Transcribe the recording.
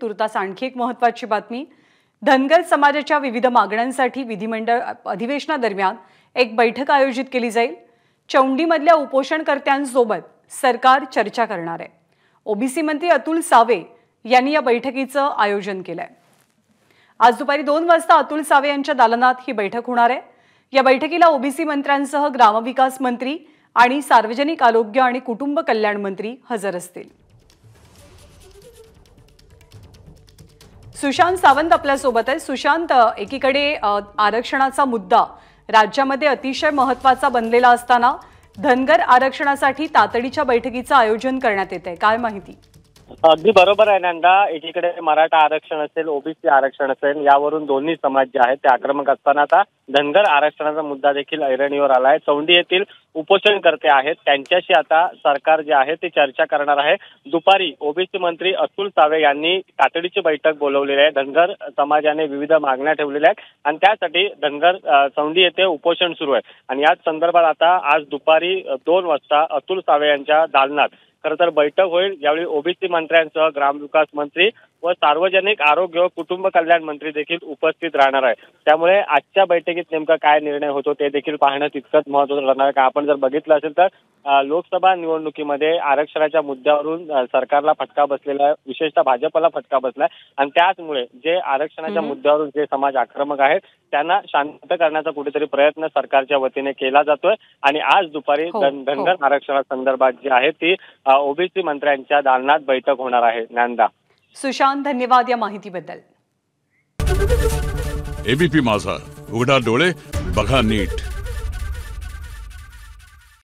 तुर्तास आणखी एक महत्त्वाची बातमी। धनगर समाजाच्या विविध मागण्यांसाठी विधिमंडळ अधिवेशनादरम्यान एक बैठक आयोजित केली जाईल। चौंडीमधल्या उपोषणकर्त्यांसोबत सरकार चर्चा करणार आहे। ओबीसी मंत्री अतुल सावे यांनी या बैठकीचं आयोजन केलंय। आज दुपारी 2 वाजता अतुल सावे यांच्या दालनात ही बैठक होणार आहे। या बैठकीला ओबीसी मंत्र्यांसह ग्रामविकास मंत्री आणि सार्वजनिक आरोग्य आणि कुटुंब कल्याण मंत्री हजर असतील। सुशांत सावंत आपल्या सोबत आहे। सुशांत, एकीकडे आरक्षणाचा मुद्दा राज्यामध्ये अतिशय महत्त्वाचा बनलेला असताना धनगर आरक्षणासाठी तातडीच्या बैठकीचं आयोजन करण्यात येत आहे, काय माहिती? अगदी बरोबर आहे नंदा। एकीकडे मराठा आरक्षण असेल, ओबीसी आरक्षण असेल, यावरून दोन्ही समाज जे आहेत ते आक्रमक असताना आता धनगर आरक्षणाचा मुद्दा देखील ऐरणीवर आलाय। चौंडी येथील उपोषणकर्ते आहेत, त्यांच्याशी आता सरकार जे आहे ते चर्चा करणार आहे। दुपारी ओबीसी मंत्री अतुल सावे यांनी तातडीची बैठक बोलवलेली आहे। धनगर समाजाने विविध मागण्या ठेवलेल्या आहेत आणि त्यासाठी धनगर चौंडी येथे उपोषण सुरू आहे आणि याच संदर्भात आता आज दुपारी 2 वाजता अतुल सावे यांच्या दालनात खरं तर बैठक होईल, यावेळी ओबीसी मंत्र्यांसह ग्रामविकास मंत्री व सार्वजनिक आरोग्य व कुटुंब कल्याण मंत्री देखील उपस्थित राहणार आहे। त्यामुळे आजच्या बैठकीत नेमका काय निर्णय होतो ते देखील पाहणं तितकंच महत्त्वाचं राहणार आहे। आपण जर बघितलं असेल तर लोकसभा निवडणुकीमध्ये आरक्षणाच्या मुद्द्यावरून सरकारला फटका बसलेला आहे, विशेषतः भाजपला फटका बसलाय आणि त्याचमुळे जे आरक्षणाच्या मुद्द्यावरून जे समाज आक्रमक आहेत त्यांना शांत करण्याचा कुठेतरी प्रयत्न सरकारच्या वतीने केला जातोय आणि आज दुपारी धनगर आरक्षणासंदर्भात जी आहे ती ओबीसी मंत्र्यांच्या दालनात बैठक होणार आहे। नंदा, सुशांत, धन्यवाद या माहितीबद्दल। एबीपी माझा, उघडा डोळे बघा नीट।